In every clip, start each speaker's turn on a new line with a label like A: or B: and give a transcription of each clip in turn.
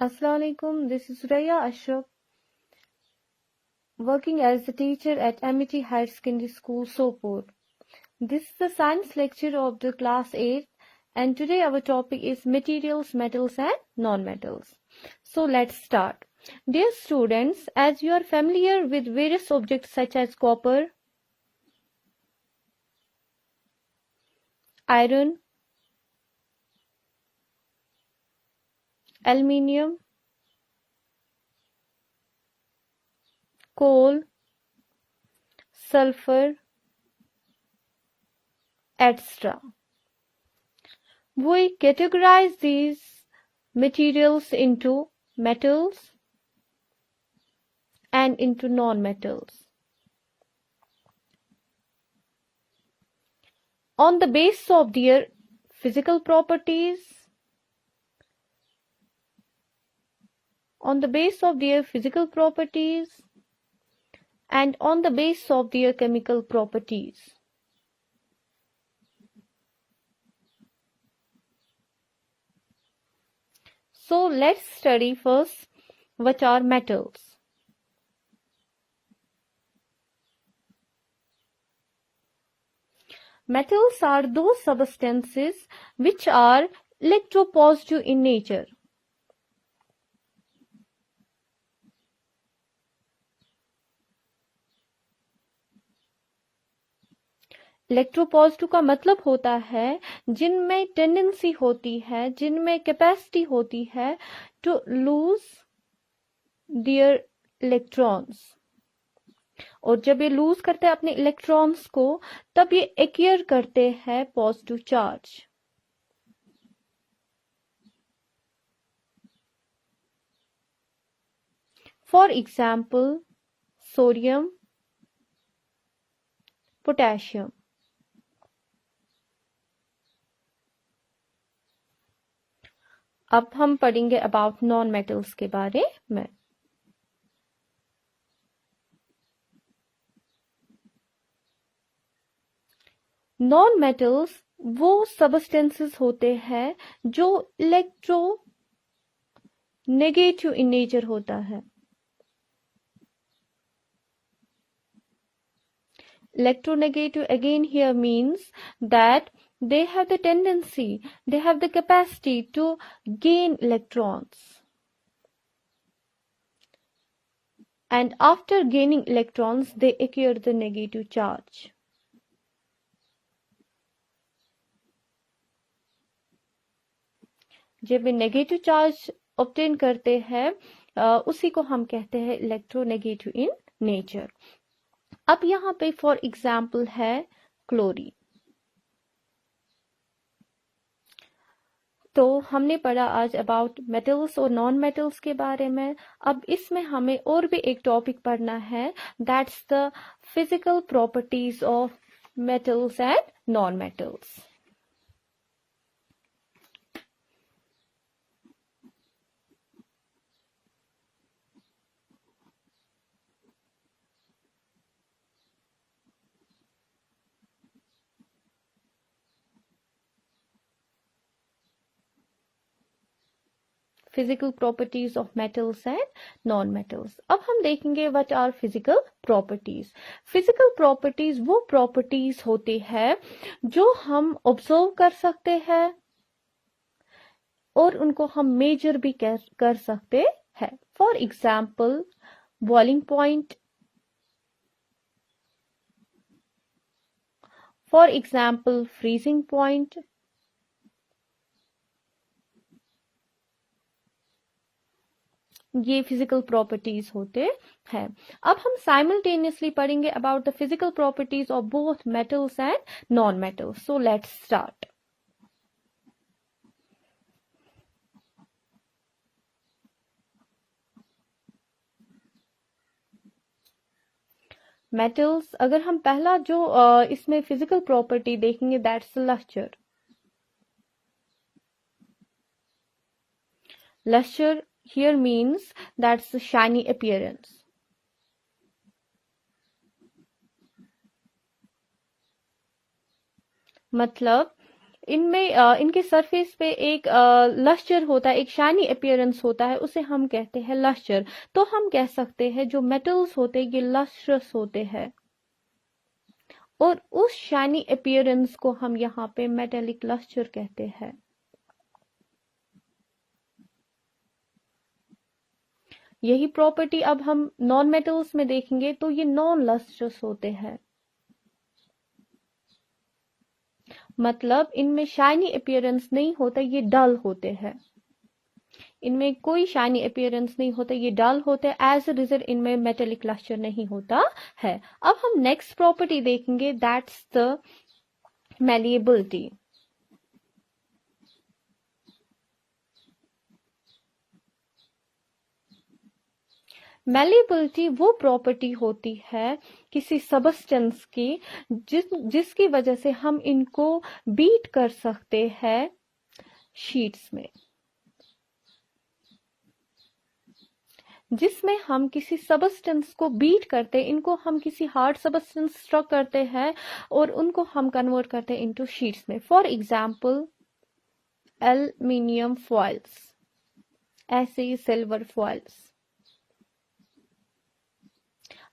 A: Assalamu alaikum. This is Suraya Ashraf, working as a teacher at Amity Higher Secondary School, Sopur. This is the science lecture of the class 8, and today our topic is materials, metals, and non-metals. So let's start. Dear students, as you are familiar with various objects such as copper, iron, aluminium, coal, sulfur, etc. We categorize these materials into metals and into non-metals. On the basis of their physical properties, and on the basis of their chemical properties. So let's study first what are metals. Metals are those substances which are electropositive in nature. Electropositive का मतलब होता है जिनमें tendency होती है, जिनमें capacity होती है टू लूज देयर इलेक्ट्रॉन्स, और जब ये लूज करते हैं अपने इलेक्ट्रॉन्स को तब ये एक्वायर करते हैं positive charge. For example sodium, potassium. अब हम पढ़ेंगे अबाउट नॉन मेटल्स के बारे में. नॉन मेटल्स वो सबस्टेंसेस होते हैं जो इलेक्ट्रो नेगेटिव इन नेचर होता है. Electronegative again here means that they have the tendency, they have the capacity to gain electrons. And after gaining electrons, they acquire the negative charge. जब वे negative charge obtain करते हैं उसी को हम कहते हैं इलेक्ट्रोनेगेटिव इन नेचर. अब यहाँ पे फॉर एग्जाम्पल है क्लोरीन. तो हमने पढ़ा आज अबाउट मेटल्स और नॉन मेटल्स के बारे में. अब इसमें हमें और भी एक टॉपिक पढ़ना है, that's the physical properties of metals and non metals. Physical properties of metals and non metals. अब हम देखेंगे what are physical properties. Physical properties वो प्रॉपर्टीज होते हैं जो हम ऑब्जर्व कर सकते हैं और उनको हम मेजर भी कर सकते हैं. For example boiling point, for example freezing point, ये फिजिकल प्रॉपर्टीज होते हैं. अब हम साइमल्टेनियसली पढ़ेंगे about the physical properties of both metals and non metals. So let's start. Metals, अगर हम पहला जो इसमें फिजिकल प्रॉपर्टी देखेंगे that's lustre. Lustre here means that's the shiny appearance. मतलब इनमें इनके सरफेस पे एक लस्टर होता है, एक शाइनी अपीयरेंस होता है, उसे हम कहते हैं लस्टर। तो हम कह सकते हैं जो मेटल्स होते हैं ये लस्ट्रस होते हैं, और उस शाइनी अपीयरेंस को हम यहाँ पे मेटेलिक लस्टर कहते हैं। यही प्रॉपर्टी अब हम नॉन मेटल्स में देखेंगे तो ये नॉन लस्ट्रस होते हैं, मतलब इनमें शाइनी अपीयरेंस नहीं होता, ये डल होते हैं। इनमें कोई शाइनी अपीयरेंस नहीं होता, ये डल होते हैं। एज अ रिजल्ट इनमें मेटेलिक लस्टर नहीं होता है। अब हम नेक्स्ट प्रॉपर्टी देखेंगे, दैट्स द मैलिएबिलिटी। मैलिएबिलिटी वो प्रॉपर्टी होती है किसी सबस्टेंस की जिसकी वजह से हम इनको बीट कर सकते हैं शीट्स में, जिसमें हम किसी सबस्टेंस को बीट करते हैं, इनको हम किसी हार्ड सबस्टेंस स्ट्रक करते हैं और उनको हम कन्वर्ट करते हैं इनटू शीट्स में। फॉर एग्जांपल एल्युमिनियम फॉइल्स, ऐसे ही सिल्वर फॉइल्स।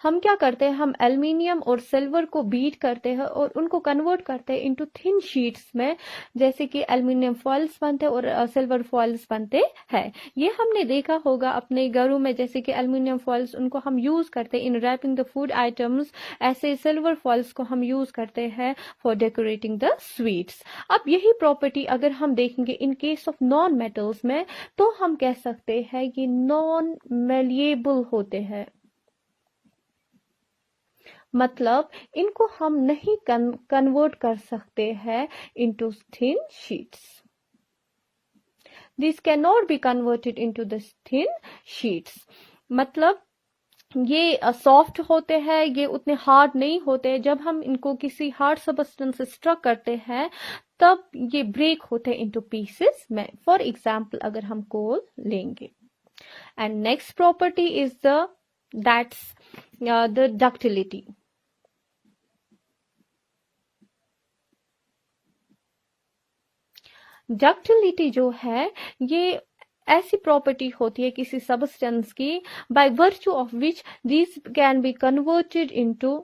A: हम क्या करते हैं, हम एल्युमिनियम और सिल्वर को बीट करते हैं और उनको कन्वर्ट करते हैं इनटू थिन शीट्स में, जैसे कि एल्युमिनियम फॉइल्स बनते हैं और सिल्वर फॉइल्स बनते हैं। ये हमने देखा होगा अपने घरों में, जैसे कि एल्युमिनियम फॉइल्स उनको हम यूज करते हैं इन रैपिंग द फूड आइटम्स, ऐसे सिल्वर फॉइल्स को हम यूज करते हैं फॉर डेकोरेटिंग द स्वीट्स। अब यही प्रॉपर्टी अगर हम देखेंगे in case of non metals में, तो हम कह सकते हैं ये नॉन मेलिएबल होते हैं, मतलब इनको हम नहीं कन्वर्ट कर सकते हैं into thin sheets. This can not be converted into the thin sheets, मतलब ये सॉफ्ट होते हैं, ये उतने हार्ड नहीं होते। जब हम इनको किसी हार्ड सबस्टेंस से स्ट्रक करते हैं तब ये ब्रेक होते हैं इनटू पीसेस में। फॉर एग्जांपल अगर हम कोल लेंगे, and next property is that's the ductility. Ductility जो है ये ऐसी प्रॉपर्टी होती है किसी सबस्टेंस की by virtue of which these can be converted into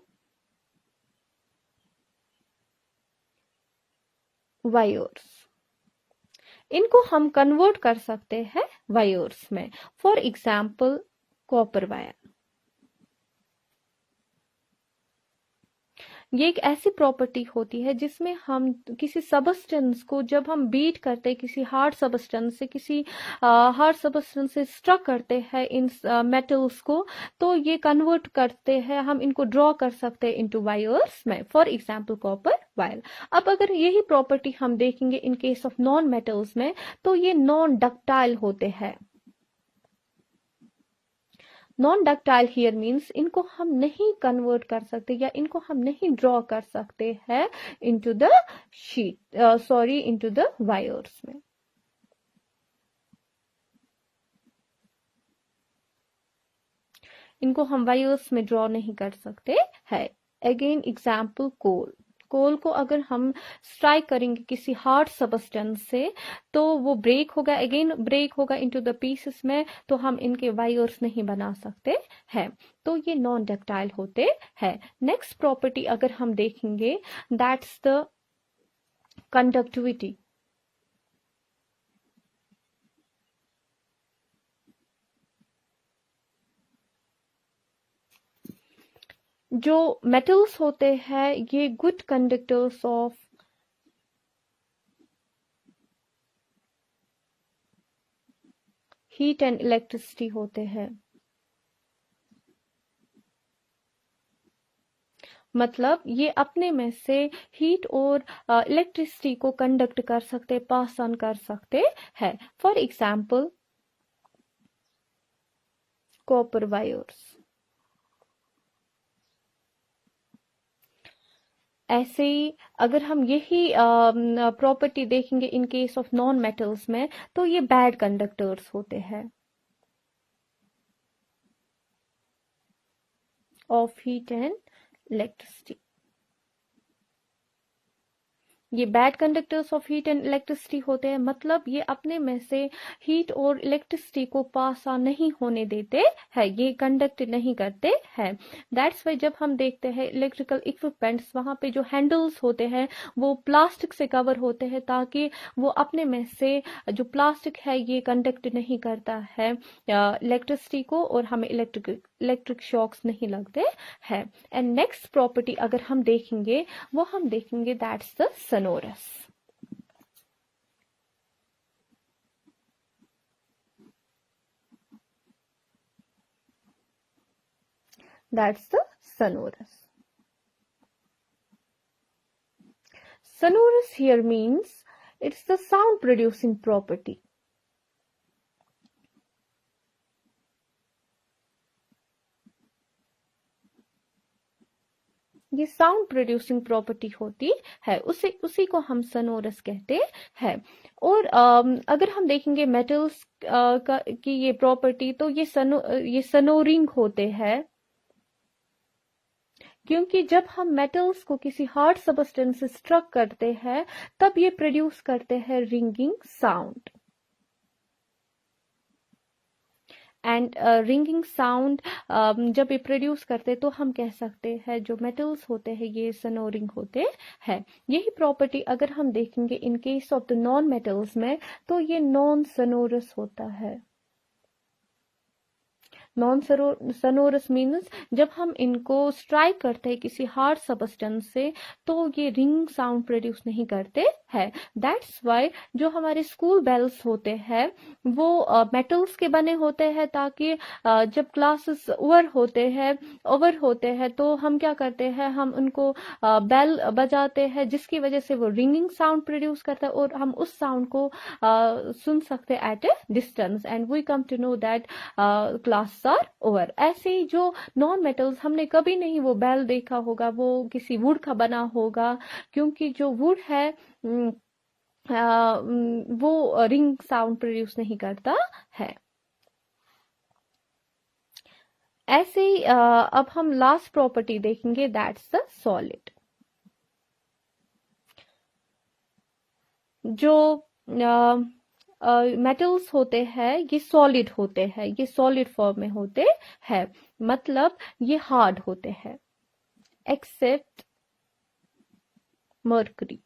A: wires. इनको हम कन्वर्ट कर सकते हैं वायर्स में। फॉर एग्जाम्पल कॉपर वायर, ये एक ऐसी प्रॉपर्टी होती है जिसमें हम किसी सबस्टेंस को जब हम बीट करते हैं किसी हार्ड सबस्टेंस से, किसी हार्ड सबस्टेंस से स्ट्रक करते हैं इन मेटल्स को, तो ये कन्वर्ट करते हैं, हम इनको ड्रॉ कर सकते हैं इनटू वायर्स में। For example copper wire. अब अगर यही प्रॉपर्टी हम देखेंगे in case of non metals में, तो ये नॉन डक्टाइल होते हैं। नॉन डक्टाइल हियर मीन्स इनको हम नहीं कन्वर्ट कर सकते या इनको हम नहीं ड्रॉ कर सकते हैं into the sheet, sorry into the wires में। इनको हम वायर्स में ड्रॉ नहीं कर सकते हैं। अगेन एग्जाम्पल कोल। कोल को अगर हम स्ट्राइक करेंगे किसी हार्ड सबस्टेंस से तो वो ब्रेक होगा, अगेन ब्रेक होगा इनटू द पीसेस में, तो हम इनके वायर्स नहीं बना सकते हैं। तो ये नॉन डक्टाइल होते हैं। नेक्स्ट प्रॉपर्टी अगर हम देखेंगे, दैट्स द कंडक्टिविटी। जो मेटल्स होते हैं ये good conductors of heat and electricity होते हैं, मतलब ये अपने में से हीट और इलेक्ट्रिसिटी को कंडक्ट कर सकते, पास ऑन कर सकते हैं। For example copper wires. ऐसे ही अगर हम यही प्रॉपर्टी देखेंगे in case of non metals में, तो ये बैड कंडक्टर्स होते हैं ऑफ हीट एंड इलेक्ट्रिसिटी। ये bad conductors of heat and electricity होते हैं, मतलब ये अपने में से हीट और इलेक्ट्रिसिटी को पास ऑन नहीं होने देते हैं, ये कंडक्ट नहीं करते हैं। दैट्स वाई जब हम देखते हैं इलेक्ट्रिकल इक्विपमेंट्स, वहां पे जो हैंडल्स होते हैं वो प्लास्टिक से कवर होते हैं, ताकि वो अपने में से जो प्लास्टिक है ये कंडक्ट नहीं करता है इलेक्ट्रिसिटी को, और हमें इलेक्ट्रिक शॉक्स नहीं लगते हैं। एंड नेक्स्ट प्रॉपर्टी अगर हम देखेंगे, वो हम देखेंगे that's the sonorous. That's the sonorous. Sonorous here means it's the sound producing property. ये साउंड प्रोड्यूसिंग प्रॉपर्टी होती है, उसी को हम सनोरस कहते हैं। और अगर हम देखेंगे मेटल्स की ये प्रॉपर्टी, तो ये सनोरिंग होते हैं, क्योंकि जब हम मेटल्स को किसी हार्ड सबस्टेंस से स्ट्रक करते हैं तब ये प्रोड्यूस करते हैं ringing sound. And ringing sound जब ये प्रोड्यूस करते तो हम कह सकते हैं जो मेटल्स होते हैं ये सनोरिंग होते हैं। यही प्रॉपर्टी अगर हम देखेंगे in case of the non metals में, तो ये नॉन सनोरस होता है। नॉन सनोरस मीन्स जब हम इनको स्ट्राइक करते हैं किसी हार्ड सबस्टेंस से तो ये रिंग साउंड प्रोड्यूस नहीं करते हैं। दैट्स वाई जो हमारे स्कूल बेल्स होते हैं वो मेटल्स के बने होते हैं, ताकि जब क्लासेस ओवर होते हैं तो हम क्या करते हैं, हम उनको बेल बजाते हैं, जिसकी वजह से वो रिंगिंग साउंड प्रोड्यूस करता है और हम उस साउंड को सुन सकते हैं at a distance, and we come to know that class are over. ऐसे ही जो नॉन मेटल्स, हमने कभी नहीं वो बेल देखा होगा, वो किसी वुड का बना होगा, क्योंकि जो वुड है वो रिंग साउंड प्रोड्यूस नहीं करता है। ऐसे ही अब हम लास्ट प्रॉपर्टी देखेंगे, दैट्स द सॉलिड। जो मेटल्स होते हैं ये सॉलिड होते हैं, ये सॉलिड फॉर्म में होते हैं, मतलब ये हार्ड होते हैं एक्सेप्ट मर्करी।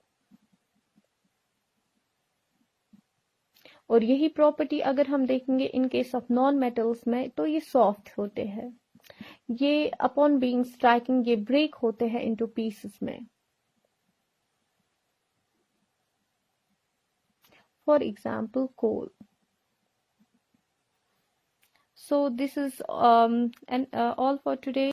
A: और यही प्रॉपर्टी अगर हम देखेंगे in case of non metals में, तो ये सॉफ्ट होते हैं, ये अपॉन बीइंग स्ट्राइकिंग ये ब्रेक होते हैं इनटू पीसेस में। For example, coal. So this is all for today.